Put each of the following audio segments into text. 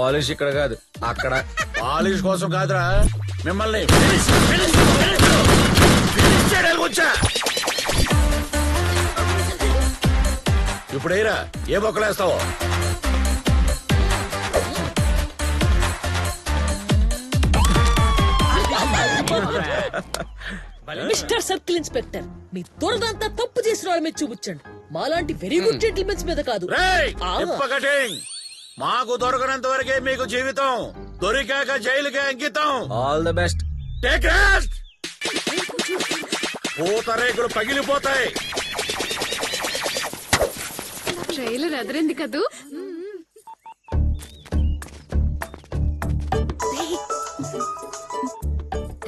Polish ఇక్కడ కాదు అక్కడ. పాలిష్ కోసం కాదురా, మిమ్మల్ని వచ్చా. ఇప్పుడేరా ఏ బొక్కలేస్తావో. మిస్టర్ సర్కిల్ ఇన్స్పెక్టర్, మీ దొరదంతా తప్పు చేసిన వాళ్ళ మీద చూపించండి, మాలాంటి వెరీ గుడ్ జెంటిల్మెన్స్ మీద కాదు. మాకు దొరకనంత వరకే మీకు జీవితం, దొరికాక జైలుకే అంకితం. All the best. Take rest. పూతరేకులు పగిలిపోతాయి. ట్రైలర్ అదరింది కదూ.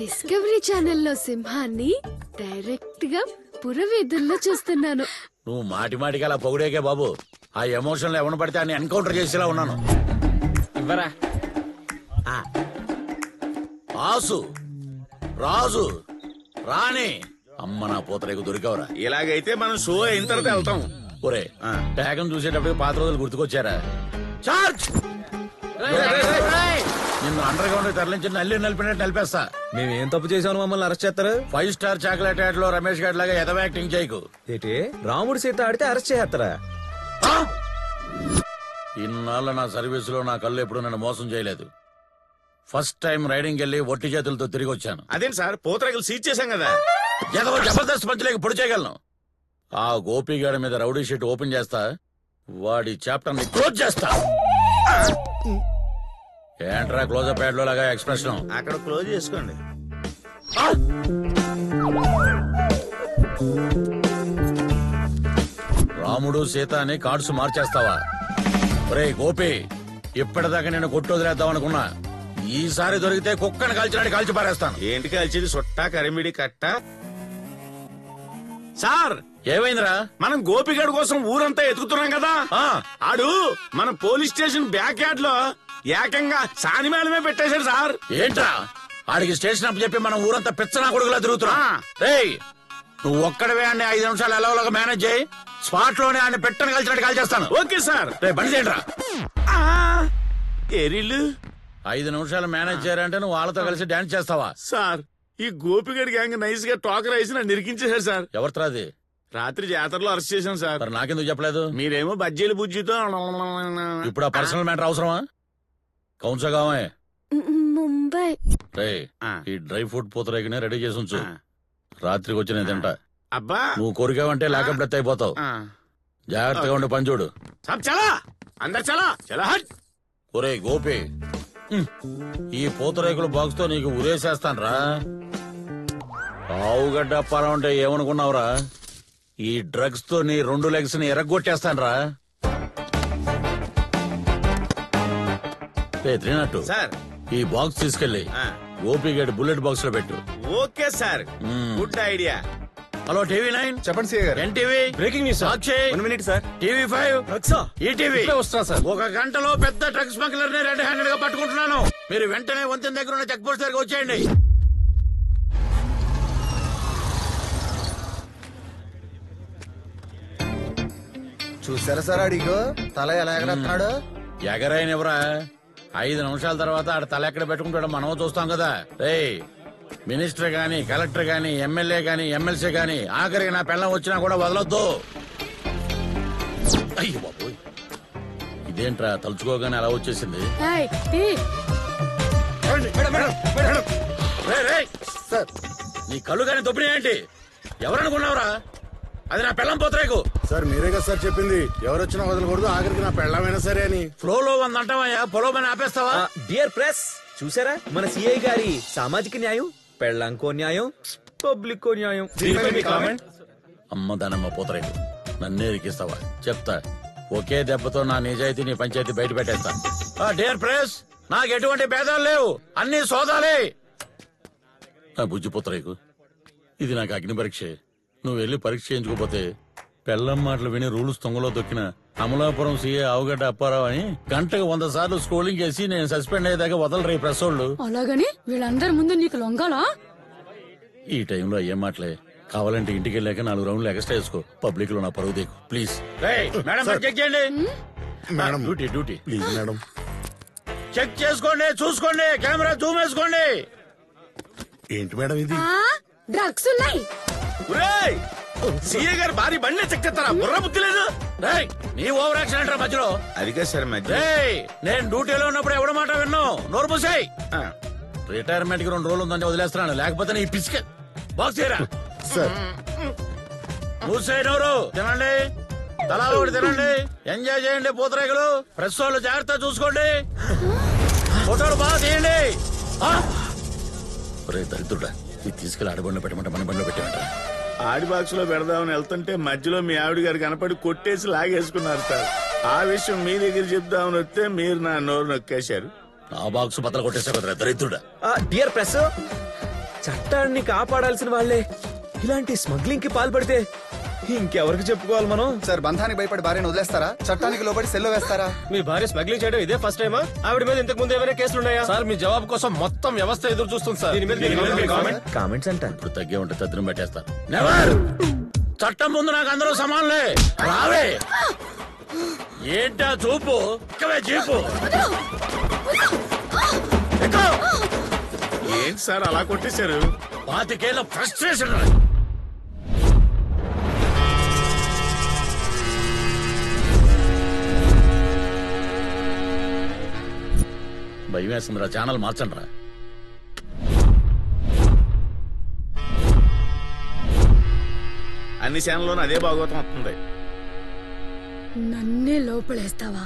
డిస్కవరీ ఛానల్లో సింహాన్ని డైరెక్ట్ గా పురవీధుల్లో చూస్తున్నాను. నువ్వు మాటి మాటికి అలా పొగిడేకే బాబు, ఆ ఎమోషన్ లో ఎవరు పడితే అని ఎన్కౌంటర్ చేసేలా ఉన్నాను. ఇవ్వరా. ఆసు, రాజు, రాణి, అమ్మ నా పూతరేకు దొరికావురా. ఇలాగైతే మనం షో అయిన తర్వాత వెళ్తాం. ఒరే ట్యాగం చూసేటప్పుడు పాత రోజులు గుర్తుకొచ్చారా? చార్జ్! నిన్ను అండర్ గ్రౌండ్ తరలించి నలిపినట్టు నలిపేస్తా. మేమేం తప్పు చేసామని మమ్మల్ని అరెస్ట్ చేస్తారు? 5 స్టార్ చాక్లెట్ యాడ్ లో రమేష్ గారి లాగా ఎదవ యాక్టింగ్ చేయకు. ఏంటి రాముడు సీత ఆడితే అరెస్ట్ చేస్తారా? ఇన్నాళ్ళ నా సర్వీస్ లో నా కళ్ళు ఎప్పుడు నన్ను మోసం చేయలేదు. ఫస్ట్ టైం రైడింగ్ వెళ్ళి ఒట్టి చేతులతో తిరిగి వచ్చాను. అదేం సార్, పూతరేకులు సీజ్ చేశాం కదా. ఎదవ జబర్దస్త్ పంచలేక పొడి చేయగలను. ఆ గోపిగాడి మీద రౌడీ షీట్ ఓపెన్ చేస్తా, వాడి చాప్టర్ ని క్లోజ్ చేస్తా. ఏంట్రా క్లోజప్ యాడ్ లో లాగా ఎక్స్ప్రెషన్? అక్కడ క్లోజ్ చేసుకోండి. రాముడు సీత అని కార్డ్స్ మార్చేస్తావా? ఒరే గోపి, ఇప్పటిదాకా నేను కొట్టు వదిలేద్దాం అనుకున్నా, ఈసారి దొరికితే కుక్కని కాల్చినట్టు కాల్చి పారేస్తాను. ఏంటి కాల్చేది? సొట్టా, కరిమిడి, కట్ట. సార్ ఏమైందిరా? మనం గోపిగాడి కోసం ఊరంతా ఎతుకుతున్నాం కదా. ఆడు మన పోలీస్ స్టేషన్ బ్యాక్ యార్డ్ లో ఏకంగా సానిమేళమే పెట్టేశాడు సార్. ఏంట్రా ఆడికి స్టేషన్ అప్ చెప్పి మనం ఊరంతా పిచ్చనా కొడుకులా తిరుగుతున్నా? రేయ్, నువ్వు ఒక్కడవే అన్ని 5 నిమిషాలు ఎలాగోలాగా మేనేజ్ చేయి. స్పాట్ లోనే ఆయన పెట్టని కలిసినట్టు కాల్ చేస్తాను. Okay sir. రే బండి చేయండిరా. ఏరిళ్ళు 5 నిమిషాలు మేనేజ్ చేయాలంటే నువ్వు వాళ్ళతో కలిసి డాన్స్ చేస్తావా? సార్, ఈ గోపిగడి గ్యాంగ్ నైస్ గా టోకర్ వేసి నన్ను నిరికించేశారు సార్. ఎవరితో అది? రాత్రి జాతరలో అరెస్ట్ చేశాం సార్. మరి నాకెందుకు చెప్పలేదు? మీరేమో బజ్జీల బుజ్జితో. ఇప్పుడు ఆ పర్సనల్ మ్యాటర్ అవసరమా? కౌన్సగామే ముంబై. రే, ఈ డ్రై ఫ్రూట్ పూతరేకినే రెడీ చేసి ఉంచు. రాత్రికి వచ్చి నేను తింటా. అబ్బా, నువ్వు కోరికావంటే లేకప్ డెత్ అయిపోతావు. జాగ్రత్తగా ఉండి పని చూడు. చలా అందరు చలా హట్. ఒరే గోపి, ఈ పూతరేకుల బాక్స్ తో నీకు ఉరేసేస్తాను రా. ఆవుగడ్డ అప్పారం అంటే ఏమనుకున్నావురా? ఈ డ్రగ్స్ తో నీ 2 లెగ్స్ ని ఎరగొట్టేస్తాను రా. త్రినట్టు సార్, ఈ బాక్స్ తీసుకెళ్లి గోపిగడి బుల్లెట్ బాక్స్ లో పెట్టు. Okay sir, good idea. Hello TV nine చెప్పండి సీఏ గారు. NTV breaking news. Sakshi 1 minute sir. TV five ETV వస్తా సార్. 1 గంటలో పెద్ద డ్రగ్స్ స్మగ్లర్ ని రెడ్ హ్యాండెడ్ గా పట్టుకుంటున్నాను. మీరు వెంటనే వంతెన దగ్గర ఉన్న చెక్ పోస్ట్ దగ్గర వచ్చేయండి. చూసారా సార్ అడిగో తల ఎలా ఎగరేస్తున్నాడు? ఎగరైనవరా 5 నిమిషాల తర్వాత ఆడ తల ఎక్కడ పెట్టుకుంటాడో మనం చూస్తాం కదా. రేయ్, మినిస్టర్ గాని, కలెక్టర్ గాని, ఎమ్మెల్యే గాని, ఎమ్మెల్సీ గాని ఆఖరికి నా పిల్లం వచ్చినా కూడా వదలొద్దు. అయ్యో బాబోయ్, ఇదేంట్రా తలుచుకోగానే అలా వచ్చేసింది. సార్, నీ కళ్ళు గాని దొబ్బినాయేంటి? ఎవరనుకున్నావురా? అది నా పిల్లం పోతరేకు. సార్ మీరే కదా సార్ చెప్పింది ఎవరొచ్చినా వదలకూడదు, ఆఖరికి నా పెళ్ళమైనా సరే అని. ఫ్లోలో ఉందంటావయ్యా, పొలో పని ఆపేస్తావా? డియర్ ప్రెస్, చూసారా మన సిఐ గారి సామాజిక న్యాయం? పెళ్ళంకో న్యాయం, పబ్లిక్ కో న్యాయం. అమ్మ దానమ్మ పోతరేకు, నన్నే ఇరికిస్తావా? చెప్తా, ఒకే దెబ్బతో నా నిజాయితీ నీ పంచాయతీ బయట పెట్టేస్తా. డియర్ ప్రెస్, నాకు ఎటువంటి భేదాలు లేవు, అన్ని సోదాలే. నా బుజ్జి పోతరేకు, ఇది నాకు అగ్ని పరీక్ష. నువ్వు వెళ్ళి పరీక్ష చేయించుకోపోతే పెళ్ళం మాటలు విని రూల్స్ తొంగలో దొక్కిన అమలాపురం సీఏ ఆవుగడ్డ అప్పారావు అని గంటకు 100 సార్లు స్క్రోలింగ్ చేసి నేను సస్పెండ్ అయ్యేదాకా వదలరు ఈ ప్రెస్ వాళ్ళు. అలాగని వీళ్ళందరి ముందు నీకు లొంగాలా? ఈ టైంలో ఏం మాటలే, కావాలంటే ఇంటికి వెళ్ళాక 4 రౌండ్లు ఎక్స్ట్రా వేసుకో. పబ్లిక్ లో నా పరువు దేకు please. Duty madam please madam. Check చేసుకోండి, చూసుకోండి, కెమెరా జూమ్ వేసుకోండి. ఏంటి మేడం ఇది? డ్రగ్స్ ఉన్నాయి. సీఏ గారు భారీ బండి చెక్ చేస్తారా? బుర్ర బుద్ధి లేదు. రేయ్, నీ ఓవర్ యాక్షన్ అంటారా మధ్యలో? అదిగా సార్ మధ్య రేయ్, నేను డ్యూటీలో ఉన్నప్పుడు ఎవడ మాట విన్నావు? నోరు మూసేయ్. రిటైర్మెంట్ కి 2 రోజులు ఉందని వదిలేస్తున్నాను, లేకపోతే నీ పిసిక బాక్స్ చేయరా. సార్ మూసేయ్ నోరు. తినండి, తలా ఒకటి తినండి, ఎంజాయ్ చేయండి పూతరేకులు. ప్రెస్ వాళ్ళు జాగ్రత్త చూసుకోండి, ఫోటోలు బాగా తీయండి. రే దరిద్రుడా, ఇది తీసుకెళ్ళి ఆడబండిలో పెట్టమంటే మన బండిలో పెట్టమంటారా? ఆడి బాక్స్ లో పెడదామని వెళ్తుంటే మధ్యలో మీ ఆవిడ గారు కనపడి కొట్టేసి లాగేసుకున్నారు సార్. ఆ విషయం మీ దగ్గర చెప్దామని వస్తే మీరు నా నోరు నొక్కేశారు. నా బాక్స్ బద్దలు కొట్టేసా కదరా దరిద్రుడా. డియర్ ప్రెస్, చట్టాన్ని కాపాడాల్సిన వాళ్ళే ఇలాంటి స్మగ్లింగ్ కి పాల్పడితే ఇంకెవరికి చెప్పుకోవాలి మనం? సార్ బంధానికి భయపడి భార్యను వదిలేస్తారా? చట్టానికి లోబడి సెల్లో వేస్తారా? మీ భార్య స్మగ్లింగ్ చేయడం ఇదే ఫస్ట్ టైమా? ఆవిడ మీద ఇంతకు ముందు ఏమైనా కేసులు ఉన్నాయా? సార్ మీ జవాబు కోసం మొత్తం వ్యవస్థ ఎదురు చూస్తుంది సార్. దీని మీద మీ కామెంట్? కామెంట్స్ అంటాను. ఇప్పుడు తగ్గే ఉంటే తద్దినం పెట్టేస్తారు. నెవర్. చట్టం ముందు నాకు అందరూ సమానలే. రావే. ఏంటా చూపు? ఇక్కవే జీపు. ఏంటి సార్ అలా కొట్టేశారు? 25 ఏళ్ల ఫ్రస్ట్రేషన్. భయం వేస్తుందిరా, ఛానల్ మార్చండి రా. అన్ని ఛానల్లోనూ అదే భాగవతం వస్తుంది. నన్నే లోపలేస్తావా?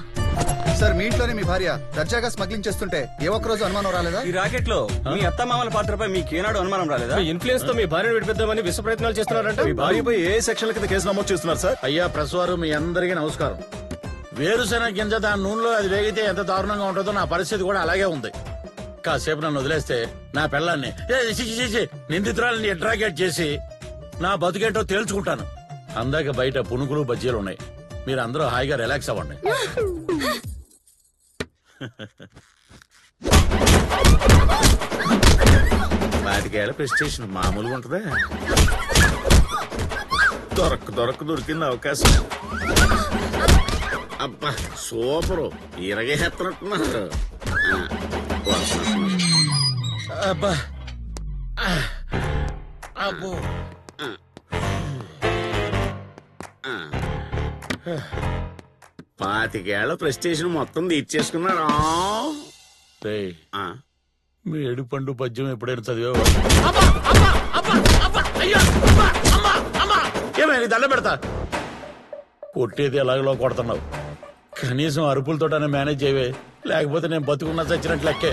సార్ మీ ఇంట్లోనే మీ భార్య దర్జాగా స్మగ్లింగ్ చేస్తుంటే ఏ ఒక్క రోజు అనుమానం రాలేదా? ఈ రాకెట్ లో మీ అత్త మామల పాత్రపై మీకేనాడు అనుమానం రాలేదా? మీ ఇన్ఫ్లుయెన్స్ తో మీ భార్యను విడిపిద్దామని విశ్వ ప్రయత్నాలు చేస్తున్నారంట. మీ భార్యపై ఏ సెక్షన్ల కింద కేసు నమోదు చేస్తున్నారు సార్? అయ్యా ప్రెస్ వారు, మీ అందరికీ నమస్కారం. వేరుశెనగ గింజ దాని నూనెలో అది వేగితే ఎంత దారుణంగా ఉంటుందో నా పరిస్థితి కూడా అలాగే ఉంది. కాసేపు నన్ను వదిలేస్తే నా పిల్లల్ని నిందితురాలని అట్రాకేట్ చేసి నా బతుకేంటో తేల్చుకుంటాను. అందాక బయట పునుగులు బజ్జీలు ఉన్నాయి, మీరు అందరూ హాయిగా రిలాక్స్ అవ్వండి. వాటికేళ్ళ ప్రెస్టేషన్ మామూలుగా ఉంటుందా? దొరికింది అవకాశం. అబ్బా సూపరు, ఇరగే ఎత్తనట్టున్నారు. అబ్బా అబ్బో, 25 ఏళ్ల ప్రెస్టేషన్ మొత్తం తీర్చేసుకున్నారా? రేయ్, ఆ, మీ ఏడుపండు పద్యం ఎప్పుడైనా చదివా? ఏమైనా దండ పెడతా. కొట్టేది ఎలాగలో కొడుతున్నావు, కనీసం అరుపులతోటనే మేనేజ్ చేయవే, లేకపోతే నేను బతుకున్నా చచ్చినట్లు లెక్కే.